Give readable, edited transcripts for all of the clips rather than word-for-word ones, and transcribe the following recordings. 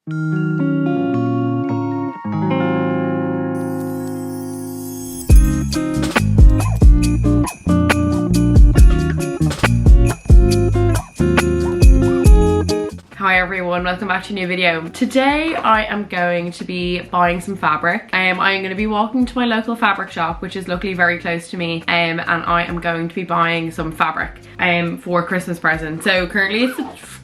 Hi everyone, welcome back to a new video. Today I am going to be buying some fabric. I'm going to be walking to my local fabric shop, which is luckily very close to me, and I am going to be buying some fabric for Christmas present. So currently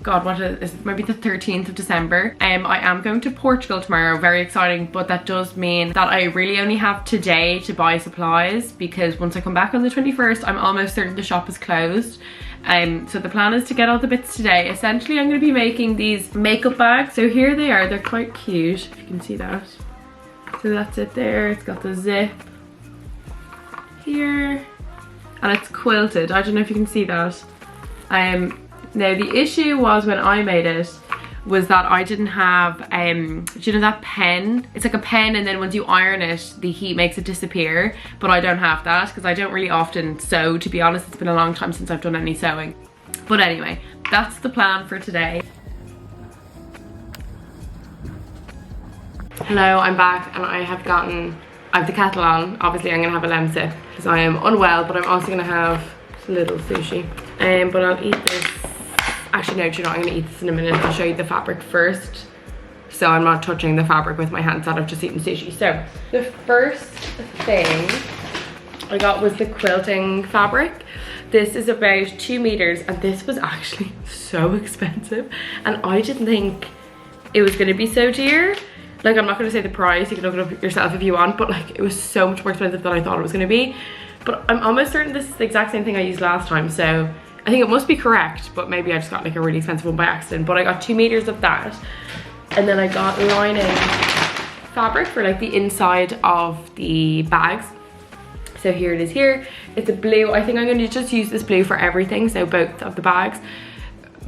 it's maybe the 13th of December. I am going to Portugal tomorrow, very exciting, but that does mean that I really only have today to buy supplies, because once I come back on the 21st, I'm almost certain the shop is closed. So the plan is to get all the bits today. Essentially, I'm going to be making these makeup bags. So here they are. They're quite cute, if you can see that. So that's it there. It's got the zip here, and it's quilted. I don't know if you can see that. Now the issue was when I made it was that I didn't have, do you know that pen? It's like a pen, and then once you iron it, the heat makes it disappear. But I don't have that because I don't really often sew, to be honest. It's been a long time since I've done any sewing. But anyway, that's the plan for today. Hello, I'm back, and I have the kettle on. Obviously I'm gonna have a lemon sip because I am unwell, but I'm also gonna have a little sushi. But I'll eat this. Actually, no, I'm going to eat this in a minute. I'll show you the fabric first, so I'm not touching the fabric with my hands that I've just eaten sushi. So the first thing I got was the quilting fabric. This is about 2 meters, and this was actually so expensive, and I didn't think it was going to be so dear. Like, I'm not going to say the price, you can look it up yourself if you want, but like, it was so much more expensive than I thought it was going to be. But I'm almost certain this is the exact same thing I used last time, so I think it must be correct, but maybe I just got like a really expensive one by accident. But I got 2 meters of that, and then I got lining fabric for like the inside of the bags. So here it is here. It's a blue. I think I'm going to just use this blue for everything, so both of the bags.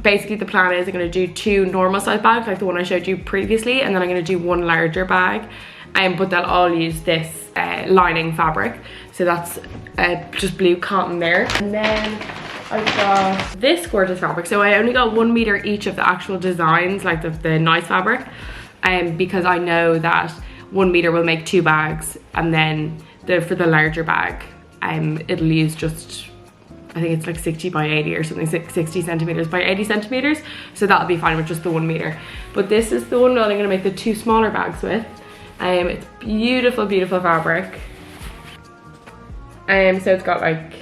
Basically the plan is I'm going to do 2 normal size bags like the one I showed you previously, and then I'm going to do 1 larger bag, but they'll all use this lining fabric. So that's just blue cotton there. And then I got this gorgeous fabric. So I only got 1 meter each of the actual designs, like the nice fabric, because I know that 1 meter will make 2 bags, and then for the larger bag, it'll use just, I think it's like 60 by 80 or something, 60 centimeters by 80 centimeters. So that'll be fine with just the 1 meter. But this is the one that I'm gonna make the 2 smaller bags with. It's beautiful, beautiful fabric. So it's got like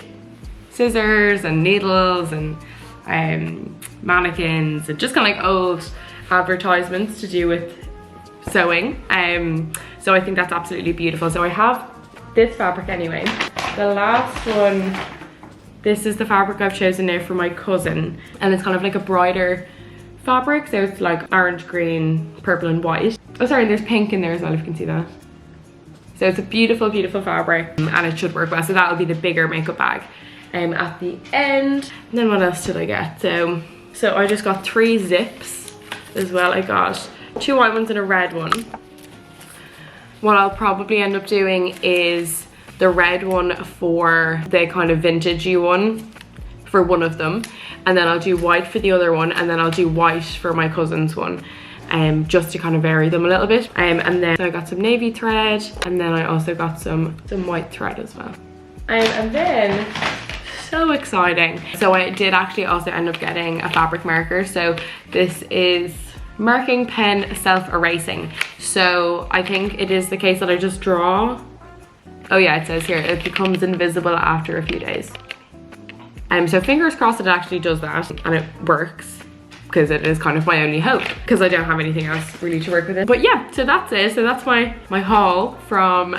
scissors and needles and mannequins and just kind of like old advertisements to do with sewing. So I think that's absolutely beautiful. So I have this fabric anyway. The last one, this is the fabric I've chosen now for my cousin, and it's kind of like a brighter fabric. So it's like orange, green, purple and white. Oh sorry, there's pink in there as well, if you can see that. So it's a beautiful, beautiful fabric, and it should work well. So that'll be the bigger makeup bag at the end. And then what else did I get? So I just got 3 zips as well. I got 2 white ones and a red one. What I'll probably end up doing is the red one for the kind of vintagey one for one of them, and then I'll do white for the other one, and then I'll do white for my cousin's one, just to kind of vary them a little bit. And then I got some navy thread, and then I also got some white thread as well. And then, so exciting. So I did actually also end up getting a fabric marker. So this is marking pen self-erasing. So I think it is the case that I just draw. Oh yeah, it says here, it becomes invisible after a few days. So fingers crossed it actually does that and it works, because it is kind of my only hope, because I don't have anything else really to work with it. But yeah, so that's it. So that's my haul from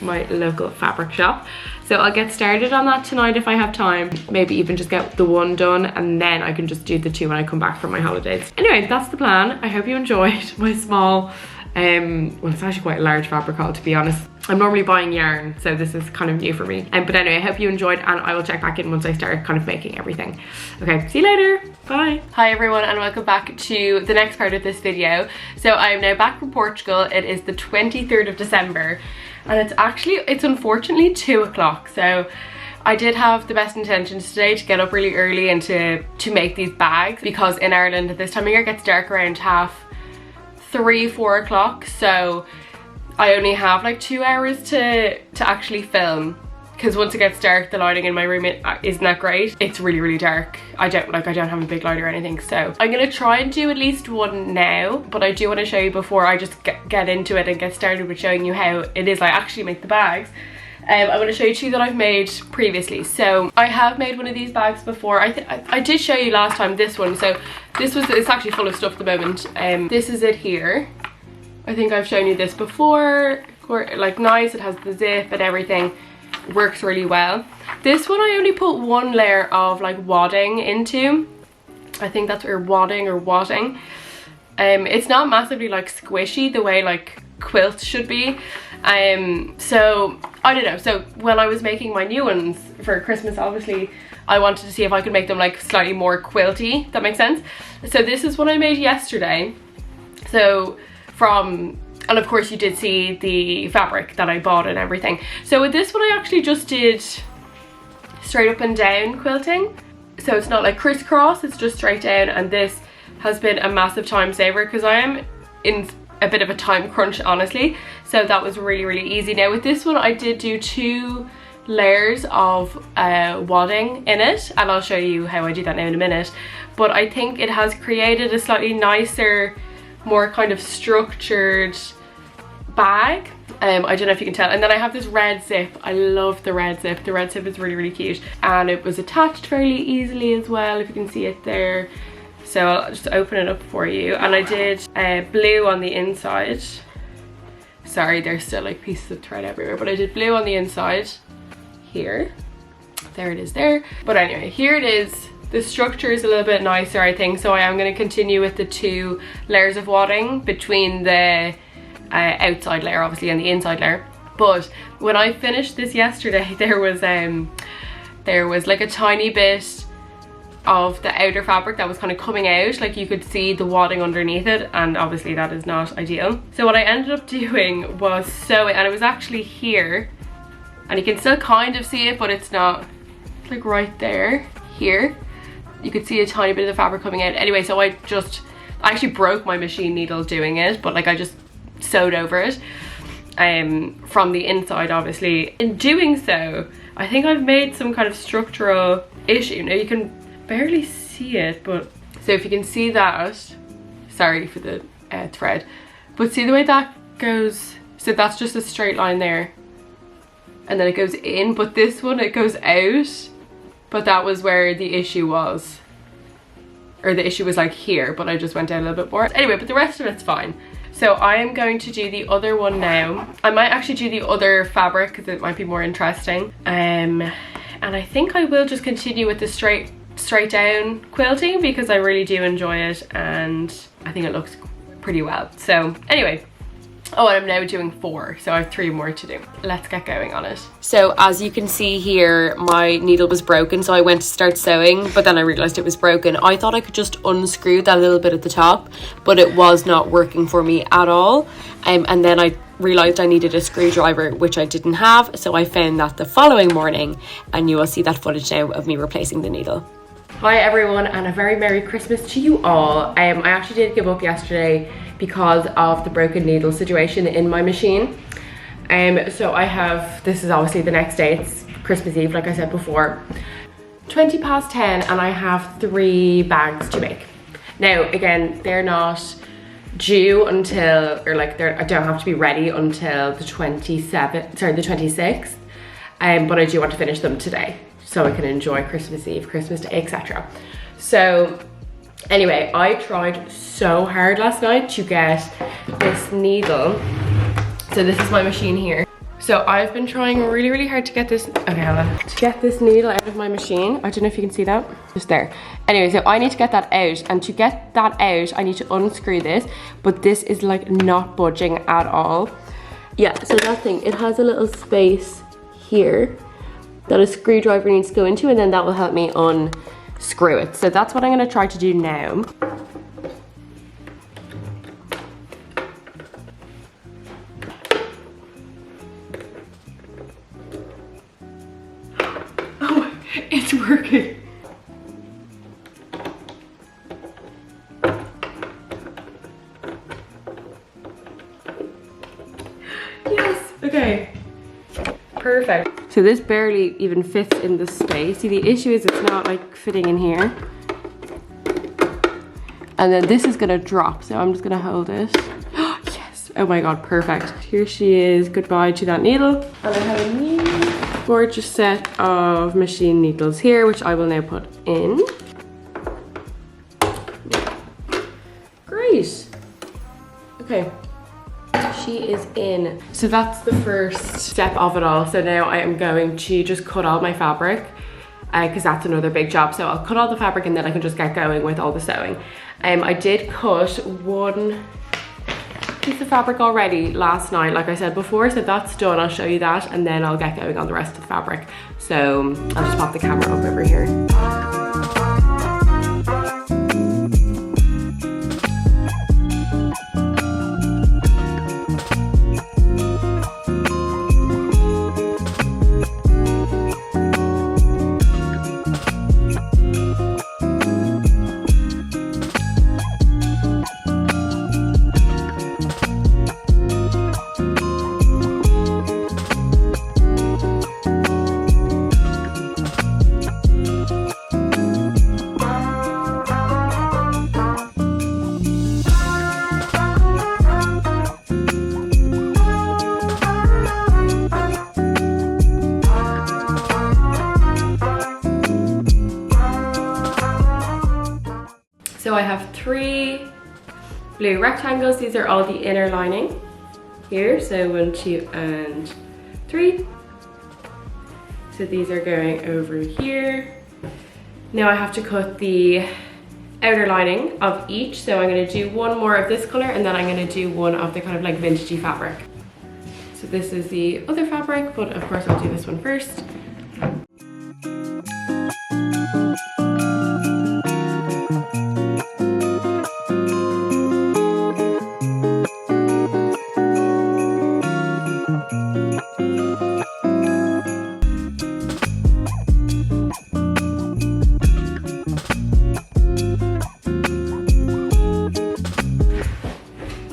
my local fabric shop. So I'll get started on that tonight if I have time. Maybe even just get the 1 done, and then I can just do the 2 when I come back from my holidays. Anyway, that's the plan. I hope you enjoyed my small, well, it's actually quite a large fabric haul, to be honest. I'm normally buying yarn, so this is kind of new for me. But anyway, I hope you enjoyed, and I will check back in once I start kind of making everything. Okay, see you later. Bye. Hi everyone, and welcome back to the next part of this video. So I am now back from Portugal. It is the 23rd of December, and it's unfortunately 2 o'clock. So I did have the best intentions today to get up really early and to make these bags, because in Ireland at this time of year it gets dark around 3-4 o'clock, so I only have like 2 hours to actually film, because once it gets dark, the lighting in my room isn't that great. It's really dark. I don't have a big light or anything, so I'm gonna try and do at least one now, but I do want to show you before I just get into it and get started with showing you how it is I actually make the bags. I'm going to show you 2 that I've made previously. So I have made one of these bags before. I did show you last time this one. So it's actually full of stuff at the moment. This is it here. I think I've shown you this before. Like nice, it has the zip and everything. Works really well. This one I only put 1 layer of like wadding into. I think that's where wadding or wadding. It's not massively like squishy the way like quilts should be. So I don't know, so when I was making my new ones for Christmas, obviously I wanted to see if I could make them like slightly more quilty, that makes sense. So this is what I made yesterday. So and of course you did see the fabric that I bought and everything. So with this one I actually just did straight up and down quilting. So it's not like crisscross, it's just straight down, and this has been a massive time saver because I am in a bit of a time crunch, honestly, so that was really easy. Now with this one I did do 2 layers of wadding in it, and I'll show you how I do that now in a minute, but I think it has created a slightly nicer, more kind of structured bag. I don't know if you can tell. And then I have this red zip. I love the red zip. The red zip is really cute, and it was attached fairly easily as well, if you can see it there. So I'll just open it up for you. And I did blue on the inside. Sorry, there's still like pieces of thread everywhere, but I did blue on the inside here. There it is there. But anyway, here it is. The structure is a little bit nicer, I think, so I am going to continue with the 2 layers of wadding between the outside layer, obviously, and the inside layer. But when I finished this yesterday, there was like a tiny bit of the outer fabric that was kind of coming out, like you could see the wadding underneath it, and obviously that is not ideal. So what I ended up doing was sewing, and it was actually here, and you can still kind of see it, but it's not, it's like right there, here. You could see a tiny bit of the fabric coming out. Anyway, so I actually broke my machine needle doing it, but like I just sewed over it from the inside, obviously. In doing so, I think I've made some kind of structural issue. Now you can barely see it, but so if you can see that, sorry for the thread, but see the way that goes, so that's just a straight line there, and then it goes in, but this one it goes out, but that was where the issue was, or the issue was like here, but I just went down a little bit more. Anyway, but the rest of it's fine. So I am going to do the other one now. I might actually do the other fabric because it might be more interesting, and I think I will just continue with the straight down quilting because I really do enjoy it, and I think it looks pretty well. So anyway, oh, and I'm now doing 4, so I have 3 more to do. Let's get going on it. So as you can see here, my needle was broken, so I went to start sewing, but then I realized it was broken. I thought I could just unscrew that little bit at the top, but it was not working for me at all. And then I realized I needed a screwdriver, which I didn't have, so I found that the following morning, and you will see that footage now of me replacing the needle. Hi everyone, and a very Merry Christmas to you all. I actually did give up yesterday because of the broken needle situation in my machine. So I have, this is obviously the next day, it's Christmas Eve like I said before, 20 past 10, and I have 3 bags to make. Now again, they're not due until, or like I don't have to be ready until the 26th, but I do want to finish them today so I can enjoy Christmas Eve, Christmas Day, etc. So anyway, I tried so hard last night to get this needle. So this is my machine here. So I've been trying really hard to get this, okay, hold on, to get this needle out of my machine. I don't know if you can see that, just there. Anyway, so I need to get that out, and to get that out, I need to unscrew this, but this is like not budging at all. Yeah, so that thing, it has a little space here that a screwdriver needs to go into, and then that will help me unscrew it. So that's what I'm gonna try to do now. Oh, it's working. Yes, okay. Perfect. So this barely even fits in the space. See, the issue is it's not like fitting in here. And then this is gonna drop, so I'm just gonna hold it. Yes, oh my God, perfect. Here she is, goodbye to that needle. And I have a new gorgeous set of machine needles here, which I will now put in. Great. Okay, she is in. So that's the first step of it all. So now I am going to just cut all my fabric because that's another big job. So I'll cut all the fabric and then I can just get going with all the sewing. I did cut one piece of fabric already last night, like I said before, so that's done. I'll show you that and then I'll get going on the rest of the fabric. So I'll just pop the camera up over here. So I have 3 blue rectangles. These are all the inner lining here. So 1, 2, and 3. So these are going over here. Now I have to cut the outer lining of each. So I'm going to do one more of this color and then I'm going to do one of the kind of like vintagey fabric. So this is the other fabric, but of course I'll do this one first.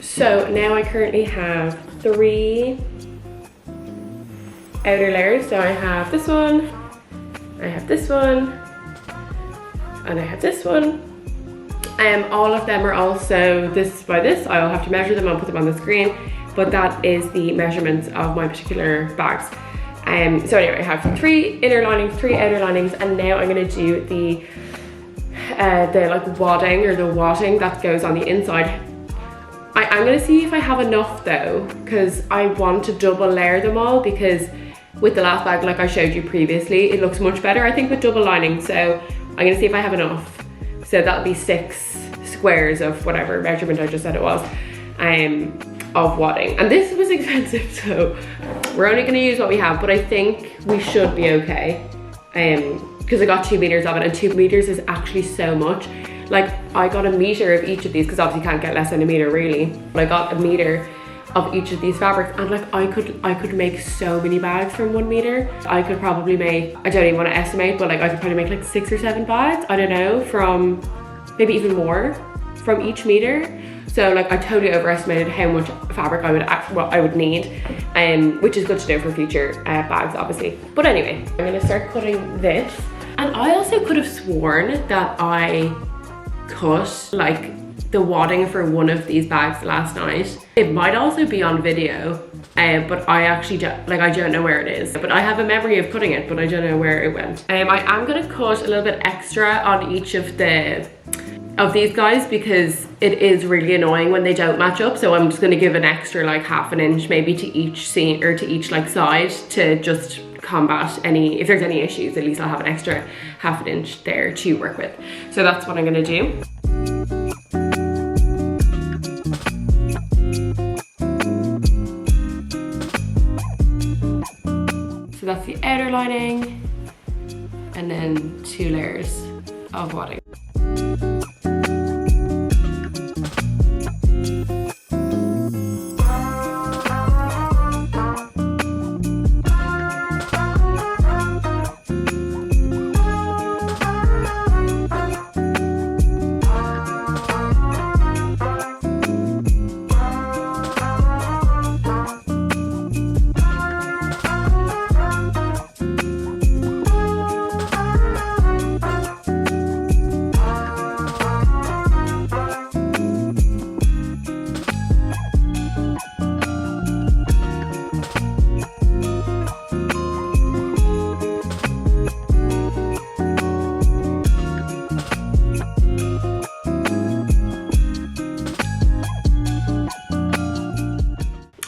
So now I currently have 3 outer layers. So I have this one, I have this one, and I have this one. All of them are also this by this. I'll have to measure them, I'll put them on the screen, but that is the measurements of my particular bags. So anyway, I have 3 inner linings, 3 outer linings, and now I'm gonna do the like wadding or the watting that goes on the inside. I'm gonna see if I have enough though, because I want to double layer them all, because with the last bag, like I showed you previously, it looks much better, I think, with double lining. So I'm gonna see if I have enough. So that'll be 6 squares of whatever measurement I just said it was, of wadding. And this was expensive, so we're only gonna use what we have, but I think we should be okay. Because I got 2 meters of it, and 2 meters is actually so much. Like, I got a meter of each of these, because obviously you can't get less than a meter really. But I got a meter of each of these fabrics, and like I could make so many bags from 1 meter. I could probably make, I don't even want to estimate, but like I could probably make like 6 or 7 bags, I don't know, from maybe even more from each meter. So like I totally overestimated how much fabric I would need, which is good to know for future bags obviously. But anyway, I'm gonna start cutting this. And I also could have sworn that I cut like the wadding for one of these bags last night. It might also be on video, but I actually don't, I don't know where it is. But I have a memory of cutting it, but I don't know where it went. I am gonna cut a little bit extra on each of these guys, because it is really annoying when they don't match up. So I'm just gonna give an extra like half an inch maybe to each seam, or to each like side, to just combat if there's any issues. At least I'll have an extra half an inch there to work with. So that's what I'm gonna do. So that's the outer lining, and then 2 layers of wadding.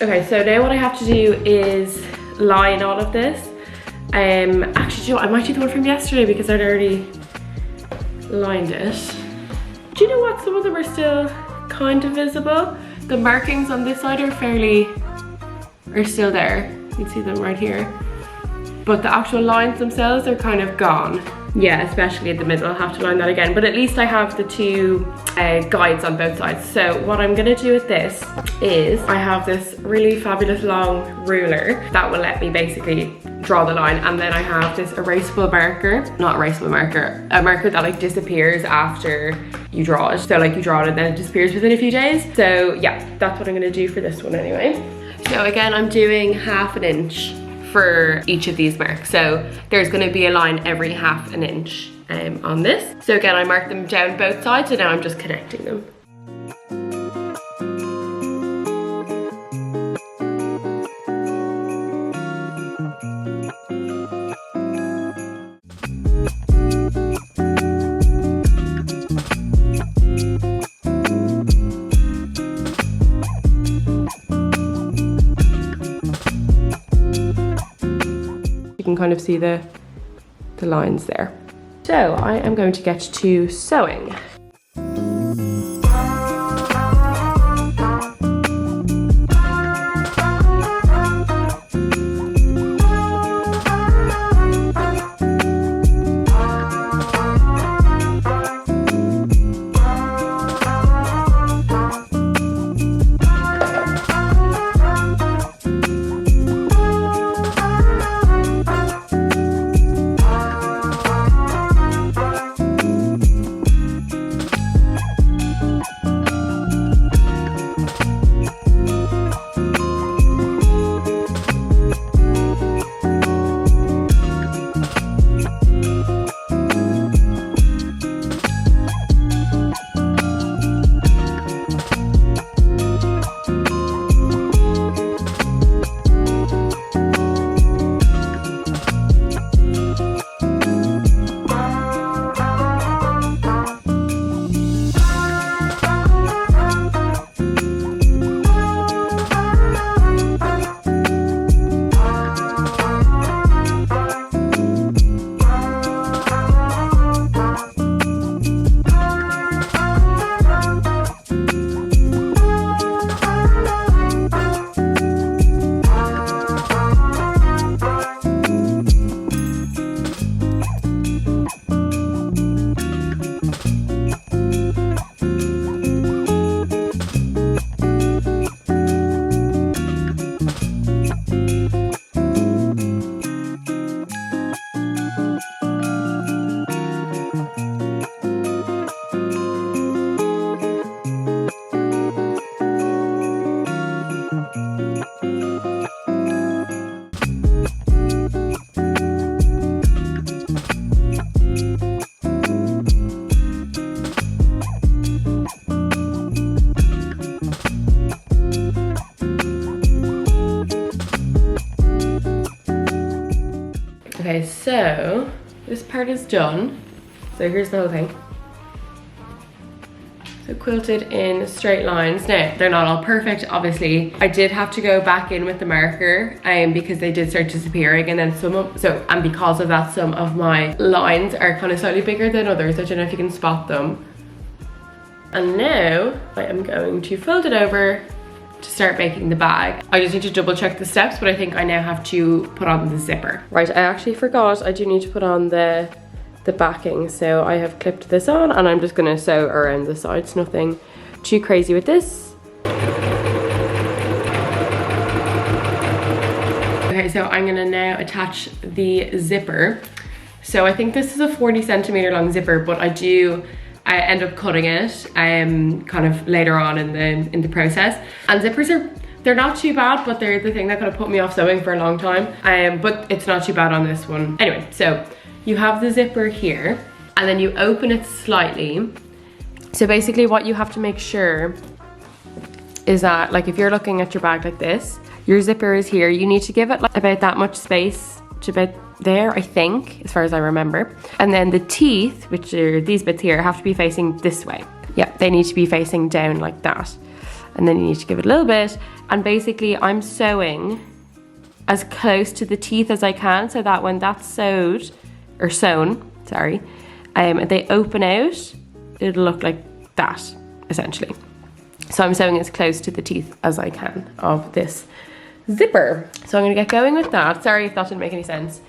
Okay, so now what I have to do is line all of this. Actually, do you know what? I might do the one from yesterday because I'd already lined it. Do you know what? Some of them are still kind of visible. The markings on this side are still there. You can see them right here. But the actual lines themselves are kind of gone. Yeah, especially in the middle. I'll have to line that again. But at least I have the two guides on both sides. So what I'm gonna do with this is I have this really fabulous long ruler that will let me basically draw the line. And then I have this erasable marker, not erasable marker, a marker that like disappears after you draw it. So like you draw it and then it disappears within a few days. So yeah, that's what I'm gonna do for this one anyway. So again, I'm doing 1/2 inch for each of these marks. So there's going to be a line every 1/2 inch on this. So again, I marked them down both sides, so now I'm just connecting them. You can kind of see the lines there. So I am going to get to sewing. Okay, so this part is done. So here's the whole thing. So quilted in straight lines. Now, they're not all perfect, obviously. I did have to go back in with the marker because they did start disappearing, and then and because of that, some of my lines are kind of slightly bigger than others. I don't know if you can spot them. And now I am going to fold it over to start making the bag. I just need to double check the steps, but I think I now have to put on the zipper. Right, I actually forgot I do need to put on the backing. So I have clipped this on and I'm just gonna sew around the sides. Nothing too crazy with this. Okay, so I'm gonna now attach the zipper. So I think this is a 40 centimeter long zipper, but I end up cutting it kind of later on in the process. And zippers they're not too bad, but they're the thing that kind of put me off sewing for a long time. But it's not too bad on this one. Anyway, so you have the zipper here and then you open it slightly. So basically what you have to make sure is that, like, if you're looking at your bag like this, your zipper is here. You need to give it like about that much space to about there, I think, as far as I remember. And then the teeth, which are these bits here, have to be facing this way. Yeah, they need to be facing down like that. and then you need to give it a little bit. And basically I'm sewing as close to the teeth as I can, so that when that's sewn, sorry, they open out, it'll look like that, essentially. So I'm sewing as close to the teeth as I can of this zipper. So I'm gonna get going with that. Sorry if that didn't make any sense.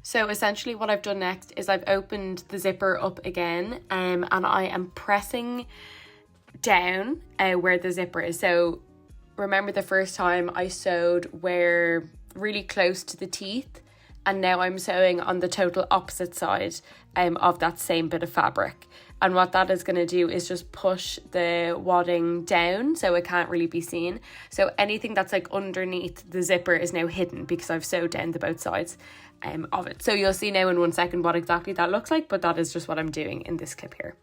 So essentially what I've done next is I've opened the zipper up again, and I am pressing down where the zipper is. So remember the first time I sewed where really close to the teeth, and now I'm sewing on the total opposite side of that same bit of fabric. And what that is going to do is just push the wadding down so it can't really be seen. So anything that's like underneath the zipper is now hidden because I've sewed down the both sides of it. So you'll see now in 1 second what exactly that looks like, but that is just what I'm doing in this clip here.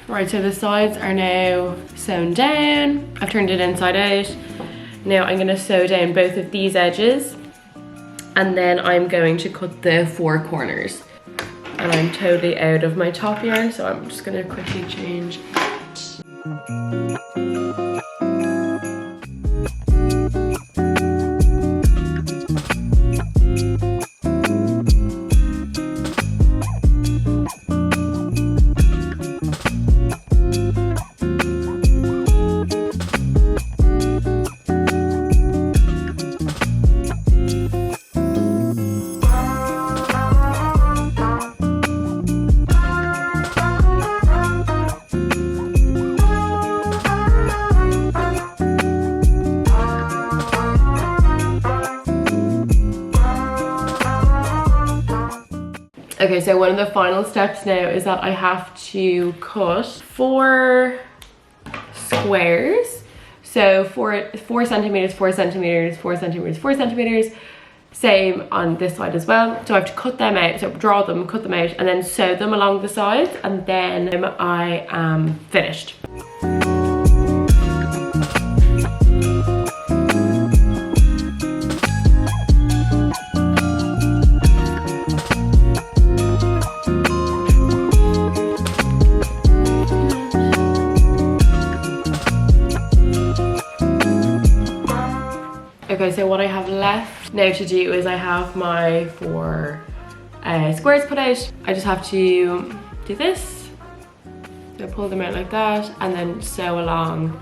Right, so the sides are now sewn down. I've turned it inside out. Now I'm going to sew down both of these edges, and then I'm going to cut the 4 corners. And I'm totally out of my top yarn, so I'm just going to quickly change. Okay, so one of the final steps now is that I have to cut 4 squares. So 4 centimeters, 4 centimeters, 4 centimeters, 4 centimeters. Same on this side as well. So I have to cut them out, so draw them, cut them out, and then sew them along the sides, and then I am finished. Okay, so what I have left now to do is I have my 4 squares cut out. I just have to do this, so pull them out like that, and then sew along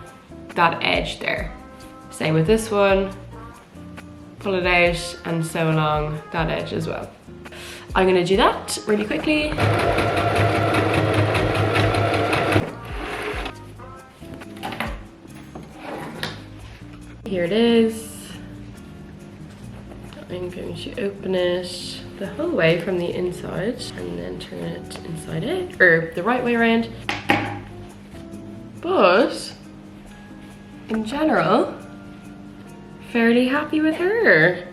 that edge there. Same with this one, pull it out and sew along that edge as well. I'm gonna do that really quickly. Here it is. I'm going to open it the whole way from the inside and then turn it inside out, or the right way around. But in general, fairly happy with her.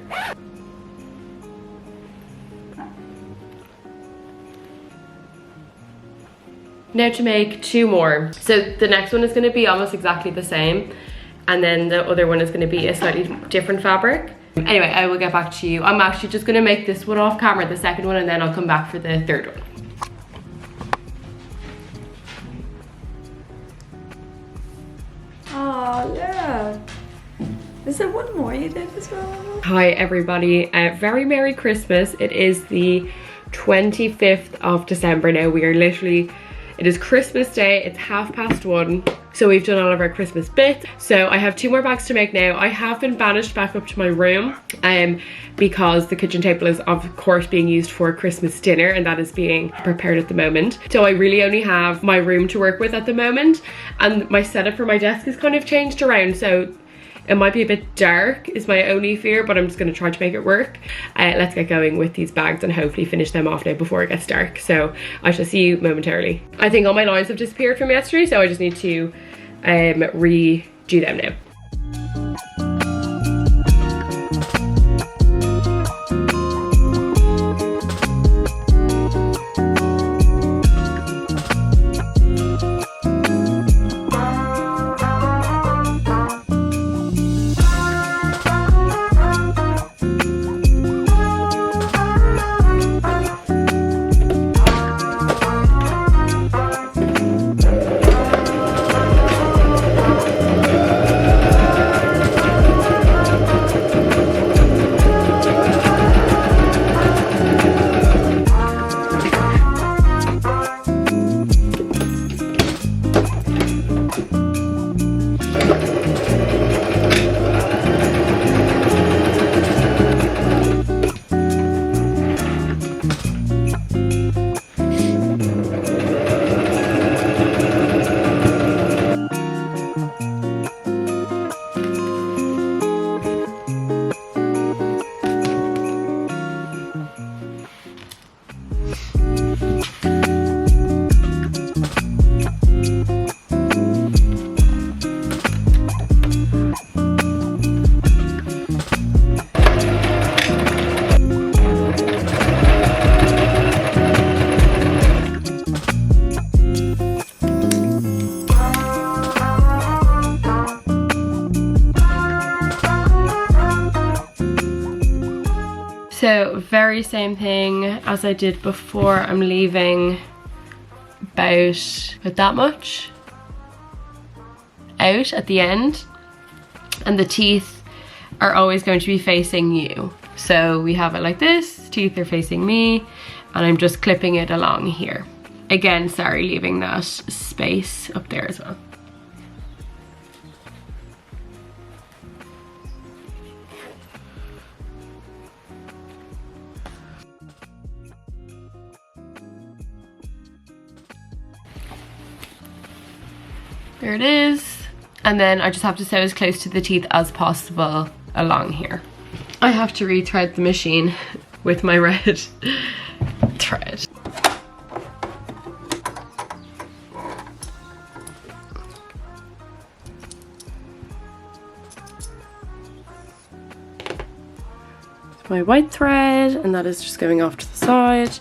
Now to make 2 more. So the next one is going to be almost exactly the same, and then the other one is going to be a slightly different fabric. Anyway, I will get back to you. I'm actually just gonna make this one off camera, the second one, and then I'll come back for the third one. Oh, yeah. Is there one more you did as well? Hi everybody, very Merry Christmas. It is the 25th of December now. We are literally, it is Christmas Day, it's 1:30. So we've done all of our Christmas bits. So I have 2 more bags to make now. I have been banished back up to my room because the kitchen table is of course being used for Christmas dinner, and that is being prepared at the moment. So I really only have my room to work with at the moment, and my setup for my desk is kind of changed around, so it might be a bit dark is my only fear, but I'm just gonna try to make it work. Let's get going with these bags and hopefully finish them off now before it gets dark. So I shall see you momentarily. I think all my lines have disappeared from yesterday, so I just need to redo them now. So very same thing as I did before. I'm leaving about that much out at the end, and the teeth are always going to be facing you. So we have it like this, teeth are facing me, and I'm just clipping it along here. Again, sorry, leaving that space up there as well. There it is. And then I just have to sew as close to the teeth as possible along here. I have to rethread the machine with my red thread. My white thread, and that is just going off to the side.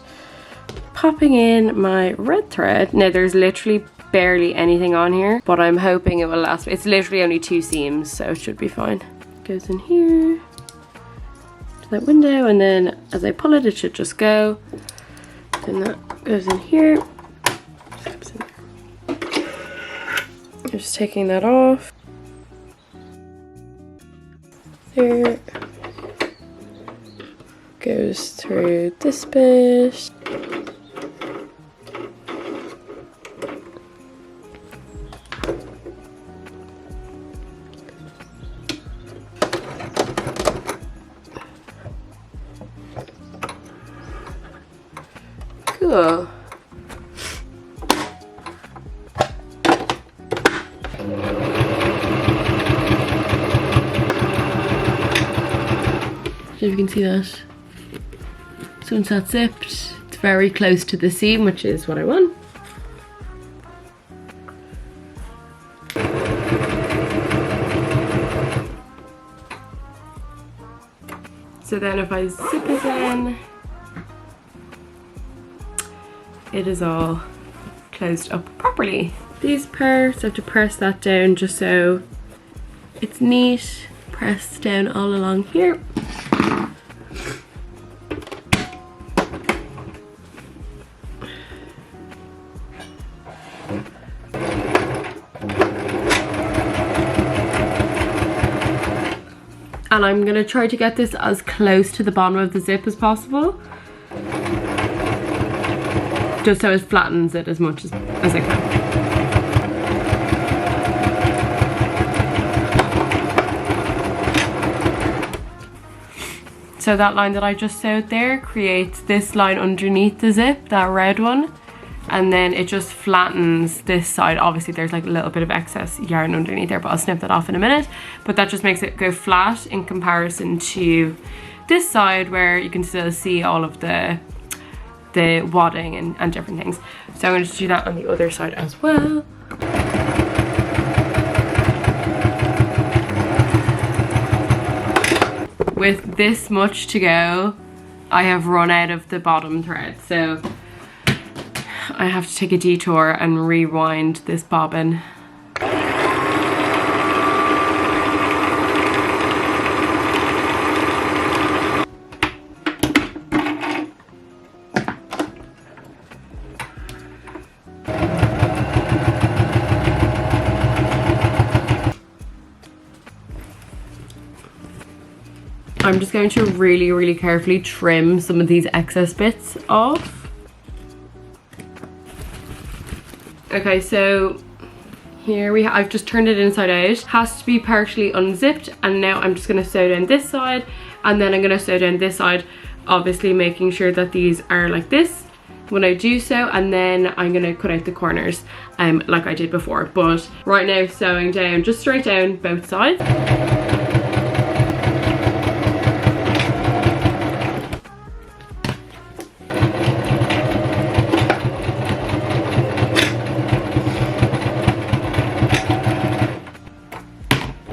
Popping in my red thread. Now there's literally barely anything on here, but I'm hoping it will last. It's literally only 2 seams, so it should be fine. Goes in here to that window, and then as I pull it, it should just go. Then that goes in here. I'm just taking that off. There. Goes through this bit. Cool. If you can see that. So once that's zipped, it's very close to the seam, which is what I want. So then if I zip it in, it is all closed up properly. These parts, I have to press that down just so it's neat. Press down all along here. and I'm gonna try to get this as close to the bottom of the zip as possible, just so it flattens it as much as I can. So that line that I just sewed there creates this line underneath the zip, that red one, and then it just flattens this side. Obviously there's like a little bit of excess yarn underneath there, but I'll snip that off in a minute. But that just makes it go flat in comparison to this side where you can still see all of the wadding and different things. So I'm going to do that on the other side as well. With this much to go, I have run out of the bottom thread, so I have to take a detour and rewind this bobbin. I'm just going to really carefully trim some of these excess bits off. Okay, so here I've just turned it inside out. Has to be partially unzipped, and now I'm just going to sew down this side, and then I'm going to sew down this side, obviously making sure that these are like this when I do so, and then I'm going to cut out the corners like I did before. But right now, sewing down just straight down both sides.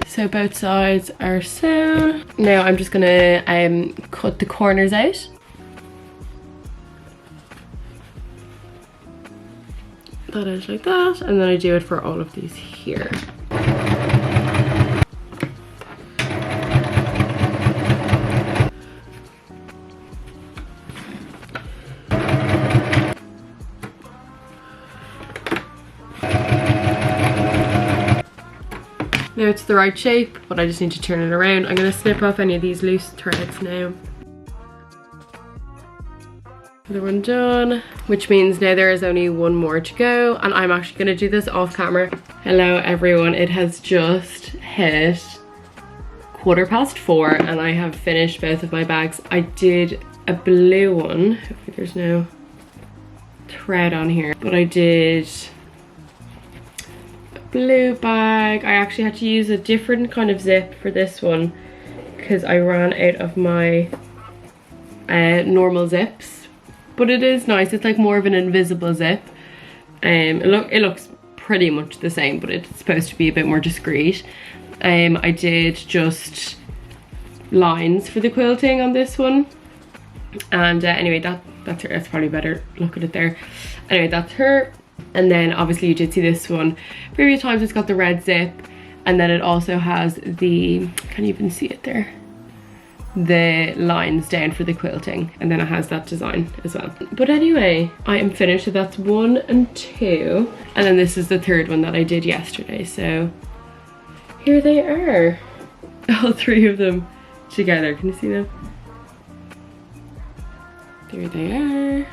So both sides are sewn. Now I'm just gonna cut the corners out. That is like that, and then I do it for all of these here. Now it's the right shape, but I just need to turn it around. I'm going to snip off any of these loose threads now. Another one done, which means now there is only one more to go, and I'm actually going to do this off camera. Hello everyone, it has just hit 4:15 and I have finished both of my bags. I did a blue one, hopefully there's no thread on here, but I did blue bag. I actually had to use a different kind of zip for this one because I ran out of my normal zips, but it is nice. It's like more of an invisible zip. It looks pretty much the same, but it's supposed to be a bit more discreet. I did just lines for the quilting on this one, and anyway, that's her. That's probably better. Look at it there. Anyway, that's her. And then obviously you did see this one previous times. It's got the red zip, and then it also has the, can you even see it there, the lines down for the quilting, and then it has that design as well. But anyway, I am finished. So that's 1 and 2, and then this is the third one that I did yesterday. So here they are, all 3 of them together. Can you see them? There they are.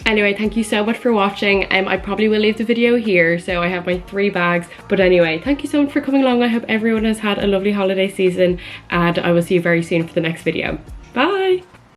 Anyway, thank you so much for watching. I probably will leave the video here. So I have my 3 bags. But anyway, thank you so much for coming along. I hope everyone has had a lovely holiday season, and I will see you very soon for the next video.